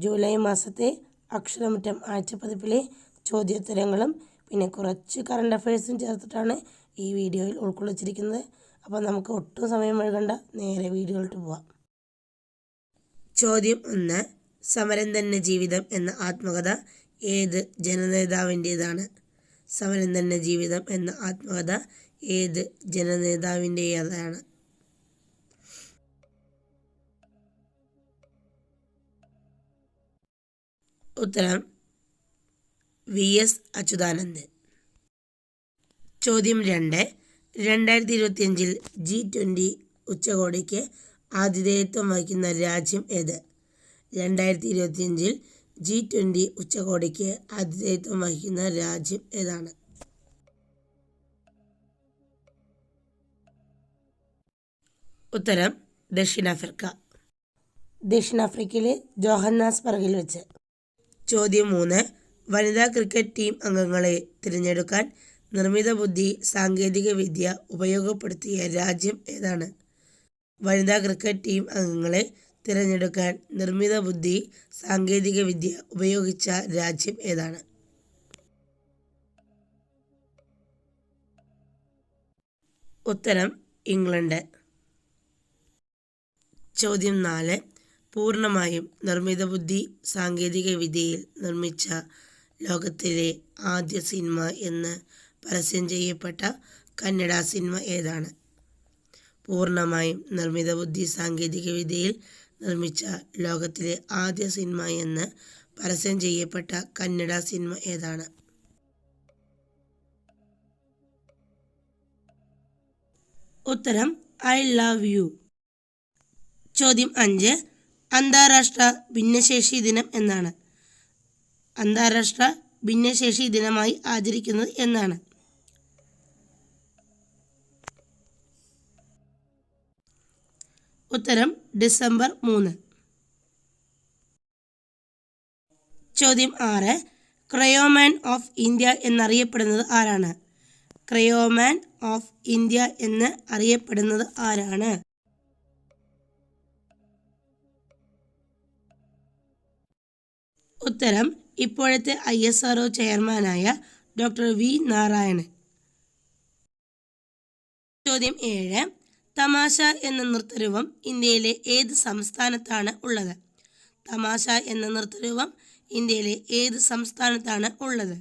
July മാസത്തെ അക്ഷരമുറ്റം ആഴ്ചപ്പതിപ്പിലെ ചോദ്യോത്തരങ്ങളും പിന്നെ കുറച്ച് കറണ്ട് അഫയേഴ്സും ചേർത്തിട്ടാണ് ഈ വീഡിയോയിൽ ഉൾക്കൊള്ളിച്ചിരിക്കുന്നത്. അപ്പോൾ നമുക്ക് ഒട്ടും സമയം വൈകണ്ട, നേരെ വീഡിയോയിലോട്ട് പോവാം. ചോദ്യം 1. സമരം തന്നെ ജീവിതം എന്ന ആത്മകഥ ഏത് ജനനേതാവിൻ്റേതാണ്? സമരം തന്നെ ജീവിതം എന്ന ആത്മകഥ ഏത് ജനനേതാവിൻ്റേതാണ്? ഉത്തരം VS അച്യുതാനന്ദൻ. ചോദ്യം 2. 2025 G20 ഉച്ചകോടിക്ക് ആതിഥേയത്വം വഹിക്കുന്ന രാജ്യം ഏത്? 2025 G20 ഉച്ചകോടിക്ക് ആതിഥേയത്വം വഹിക്കുന്ന രാജ്യം ഏതാണ്? ഉത്തരം ദക്ഷിണാഫ്രിക്ക. ദക്ഷിണാഫ്രിക്കയിലെ ജോഹന്നാസ്ബർഗിൽ വെച്ച്. ചോദ്യം 3. വനിതാ ക്രിക്കറ്റ് ടീം അംഗങ്ങളെ തിരഞ്ഞെടുക്കാൻ നിർമ്മിത ബുദ്ധി സാങ്കേതിക വിദ്യ ഉപയോഗപ്പെടുത്തിയ രാജ്യം ഏതാണ്? വനിതാ ക്രിക്കറ്റ് ടീം അംഗങ്ങളെ തിരഞ്ഞെടുക്കാൻ നിർമ്മിത ബുദ്ധി സാങ്കേതിക വിദ്യ ഉപയോഗിച്ച രാജ്യം ഏതാണ്? ഉത്തരം ഇംഗ്ലണ്ട്. ചോദ്യം 4. പൂർണ്ണമായും നിർമ്മിത ബുദ്ധി സാങ്കേതിക വിദ്യയിൽ നിർമ്മിച്ച ലോകത്തിലെ ആദ്യ സിനിമ എന്ന് പരസ്യം ചെയ്യപ്പെട്ട കന്നഡ സിനിമ ഏതാണ്? പൂർണ്ണമായും നിർമ്മിത ബുദ്ധി സാങ്കേതിക വിദ്യയിൽ നിർമ്മിച്ച ലോകത്തിലെ ആദ്യ സിനിമ എന്ന് പരസ്യം ചെയ്യപ്പെട്ട കന്നഡ സിനിമ ഏതാണ്? ഉത്തരം ഐ ലവ് യു. ചോദ്യം 5. അന്താരാഷ്ട്ര ഭിന്നശേഷി ദിനം എന്നാണ്? അന്താരാഷ്ട്ര ഭിന്നശേഷി ദിനമായി ആചരിക്കുന്നത് എന്നാണ്? ഉത്തരം ഡിസംബർ 3. ചോദ്യം 6. ക്രയോമാൻ ഓഫ് ഇന്ത്യ എന്നറിയപ്പെടുന്നത് ആരാണ്? ക്രയോമാൻ ഓഫ് ഇന്ത്യ എന്ന് അറിയപ്പെടുന്നത് ആരാണ്? ഉത്തരം ഇപ്പോഴത്തെ ISRO ചെയർമാനായ ഡോക്ടർ V. നാരായണൻ. ചോദ്യം 7. തമാശ എന്ന നൃത്തരൂപം ഇന്ത്യയിലെ ഏത് സംസ്ഥാനത്താണ് ഉള്ളത്? തമാശ എന്ന നൃത്തരൂപം ഇന്ത്യയിലെ ഏത് സംസ്ഥാനത്താണ് ഉള്ളത്?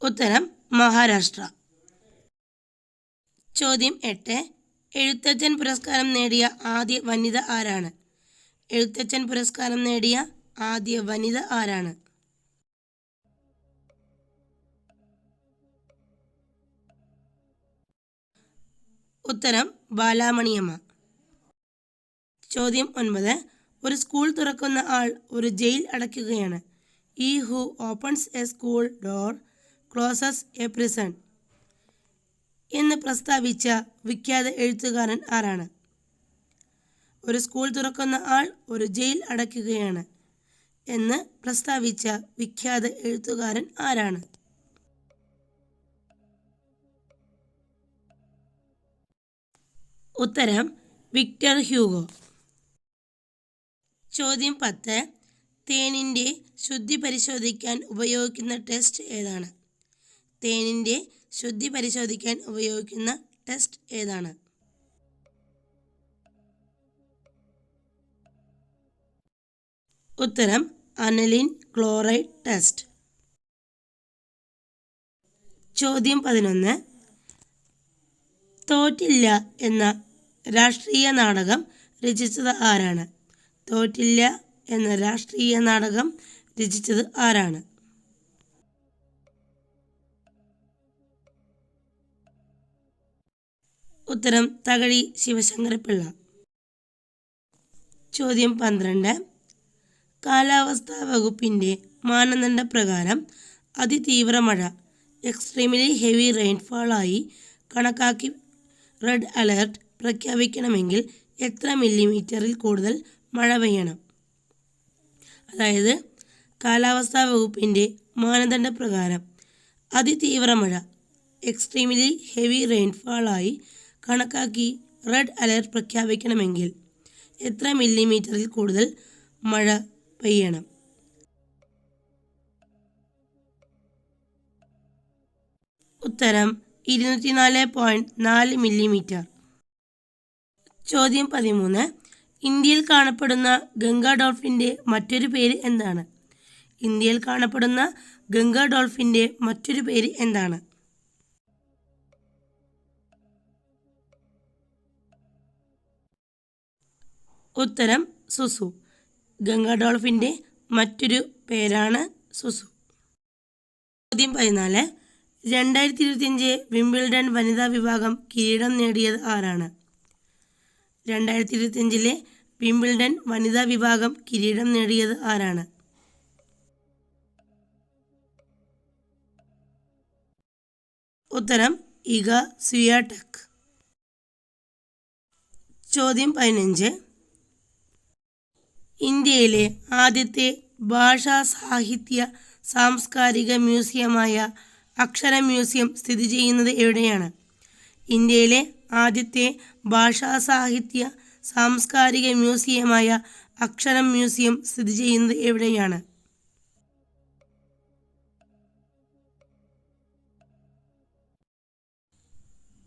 ഉത്തരം മഹാരാഷ്ട്ര. ചോദ്യം 8. എഴുത്തച്ഛൻ പുരസ്കാരം നേടിയ ആദ്യ വനിത ആരാണ്? എഴുത്തച്ഛൻ പുരസ്കാരം നേടിയ ആദ്യ വനിത ആരാണ്? ഉത്തരം ബാലാമണിയമ്മ. ചോദ്യം 9. ഒരു സ്കൂൾ തുറക്കുന്ന ആൾ ഒരു jail അടയ്ക്കുകയാണ്. He who opens a school door closes a prison എന്ന് പ്രസ്താവിച്ച വിഖ്യാത എഴുത്തുകാരൻ ആരാണ്? ഒരു സ്കൂൾ തുറക്കുന്ന ആൾ ഒരു ജയിൽ അടയ്ക്കുകയാണ് എന്ന് പ്രസ്താവിച്ച വിഖ്യാത എഴുത്തുകാരൻ ആരാണ്? ഉത്തരം വിക്ടർ ഹ്യൂഗോ. ചോദ്യം 10. തേനിൻ്റെ ശുദ്ധി പരിശോധിക്കാൻ ഉപയോഗിക്കുന്ന ടെസ്റ്റ് ഏതാണ്? തേനിൻ്റെ ശുദ്ധി പരിശോധിക്കാൻ ഉപയോഗിക്കുന്ന ടെസ്റ്റ് ഏതാണ്? ഉത്തരം അനലിൻ ക്ലോറൈഡ് ടെസ്റ്റ്. ചോദ്യം 11. തോറ്റില്ല എന്ന രാഷ്ട്രീയ നാടകം രചിച്ചത് ആരാണ്? തോറ്റില്ല എന്ന രാഷ്ട്രീയ നാടകം രചിച്ചത് ആരാണ്? ഉത്തരം തകഴി ശിവശങ്കരപ്പിള്ള. ചോദ്യം 12. കാലാവസ്ഥാ വകുപ്പിൻ്റെ മാനദണ്ഡപ്രകാരം അതിതീവ്ര മഴ എക്സ്ട്രീംലി ഹെവി റെയിൻഫാളായി കണക്കാക്കി റെഡ് അലേർട്ട് പ്രഖ്യാപിക്കണമെങ്കിൽ എത്ര മില്ലിമീറ്ററിൽ കൂടുതൽ മഴ പെയ്യണം? അതായത് കാലാവസ്ഥാ വകുപ്പിൻ്റെ മാനദണ്ഡപ്രകാരം അതിതീവ്ര മഴ എക്സ്ട്രീംലി ഹെവി റെയിൻഫാളായി കണക്കാക്കി റെഡ് അലർട്ട് പ്രഖ്യാപിക്കണമെങ്കിൽ എത്ര മില്ലിമീറ്ററിൽ കൂടുതൽ മഴ പെയ്യണം? ഉത്തരം 204.4 മില്ലിമീറ്റർ. ചോദ്യം 13. ഇന്ത്യയിൽ കാണപ്പെടുന്ന ഗംഗാ ഡോൾഫിൻ്റെ മറ്റൊരു പേര് എന്താണ്? ഇന്ത്യയിൽ കാണപ്പെടുന്ന ഗംഗാ ഡോൾഫിൻ്റെ മറ്റൊരു പേര് എന്താണ്? ഉത്തരം സുസു. ഗംഗാ ഡോൾഫിൻ്റെ മറ്റൊരു പേരാണ് സുസു. ചോദ്യം 14. 2025 വിംബിൾഡൺ വനിതാ വിഭാഗം കിരീടം നേടിയത് ആരാണ്? 2025 വിംബിൾഡൺ വനിതാ വിഭാഗം കിരീടം നേടിയത് ആരാണ്? ഉത്തരം ഇഗ സ്വിയാടെക്. ചോദ്യം 15. ഇന്ത്യയിലെ ആദ്യത്തെ ഭാഷാ സാഹിത്യ സാംസ്കാരിക മ്യൂസിയമായ അക്ഷരം മ്യൂസിയം സ്ഥിതി ചെയ്യുന്നത് എവിടെയാണ്? ഇന്ത്യയിലെ ആദ്യത്തെ ഭാഷാ സാഹിത്യ സാംസ്കാരിക മ്യൂസിയമായ അക്ഷരം മ്യൂസിയം സ്ഥിതി ചെയ്യുന്നത് എവിടെയാണ്?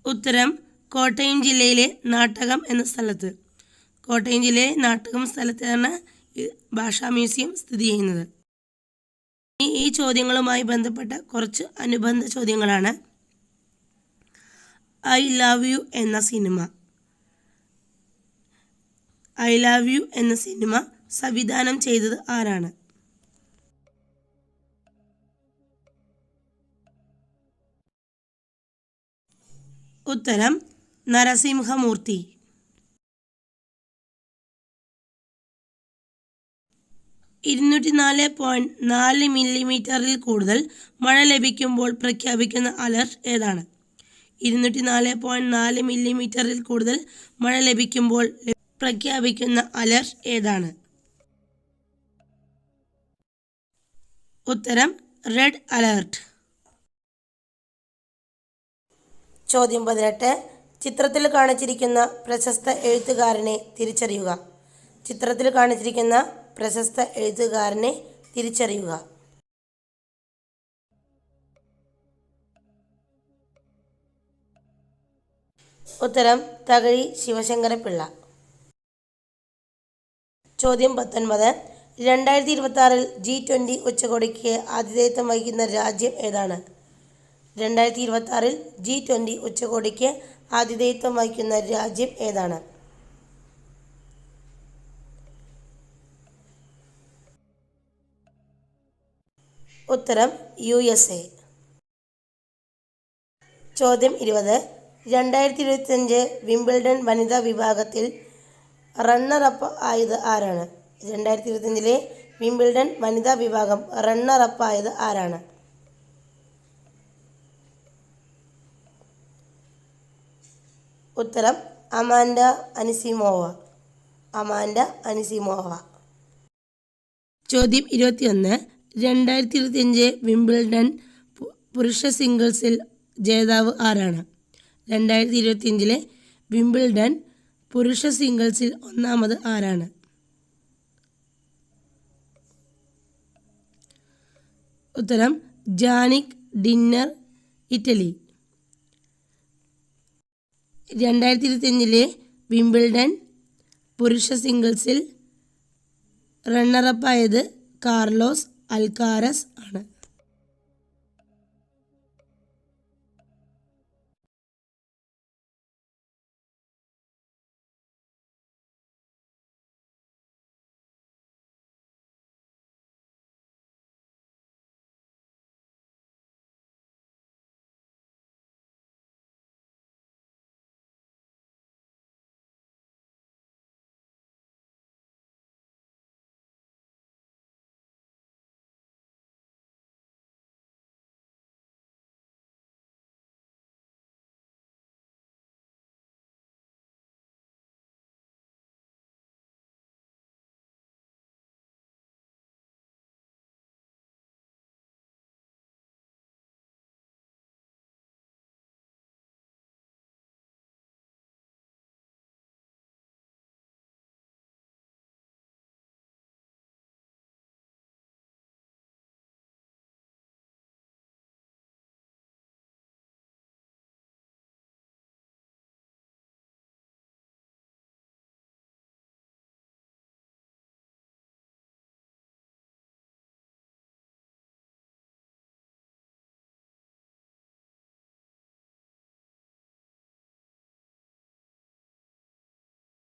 ഉത്തരം കോട്ടയം ജില്ലയിലെ നാട്ടകം എന്ന സ്ഥലത്ത്. കോട്ടയം ജില്ലയിലെ നാട്ടകം സ്ഥലത്താണ് ഭാഷാ മ്യൂസിയം സ്ഥിതി ചെയ്യുന്നത്. ഈ ചോദ്യങ്ങളുമായി ബന്ധപ്പെട്ട കുറച്ച് അനുബന്ധ ചോദ്യങ്ങളാണ്. ഐ ലവ് യു എന്ന സിനിമ സംവിധാനം ചെയ്തത് ആരാണ്? ഉത്തരം നരസിംഹമൂർത്തി. (204.4 മില്ലിമീറ്ററിൽ കൂടുതൽ മഴ ലഭിക്കുമ്പോൾ പ്രഖ്യാപിക്കുന്ന അലർട്ട് ഏതാണ്? 204.4 മില്ലിമീറ്ററിൽ കൂടുതൽ മഴ ലഭിക്കുമ്പോൾ പ്രഖ്യാപിക്കുന്ന അലർട്ട് ഏതാണ്? ഉത്തരം റെഡ് അലർട്ട്. ചോദ്യം 18. ചിത്രത്തിൽ കാണിച്ചിരിക്കുന്ന പ്രശസ്ത എഴുത്തുകാരനെ തിരിച്ചറിയുക. ചിത്രത്തിൽ കാണിച്ചിരിക്കുന്ന പ്രശസ്ത എഴുത്തുകാരനെ തിരിച്ചറിയുക. ഉത്തരം തകഴി ശിവശങ്കരപിള്ള. ചോദ്യം 19. 2026 G20 ഉച്ചകോടിക്ക് ആതിഥേയത്വം വഹിക്കുന്ന രാജ്യം ഏതാണ്? 2026 G20 ഉച്ചകോടിക്ക് ആതിഥേയത്വം വഹിക്കുന്ന രാജ്യം ഏതാണ്? ഉത്തരം USA. ചോദ്യം 20. 2025 വിംബിൾഡൺ വനിതാ വിഭാഗത്തിൽ റണ്ണറപ്പ് ആയത് ആരാണ്? 2025 വിംബിൾഡൺ വനിതാ വിഭാഗം റണ്ണറപ്പ് ആയത് ആരാണ്? ഉത്തരം അമാൻഡ അനിസിമോവ. ചോദ്യം 21. 2025 വിംബിൾഡൺ പുരുഷ സിംഗിൾസിൽ ജേതാവ് ആരാണ്? 2025 വിംബിൾഡൺ പുരുഷ സിംഗിൾസിൽ ഒന്നാമത് ആരാണ്? ഉത്തരം ജാനിക് ഡിന്നർ, ഇറ്റലി. 2025 വിംബിൾഡൺ പുരുഷ സിംഗിൾസിൽ റണ്ണറപ്പായത് കാർലോസ് അൽക്കാരസ് ആണ്.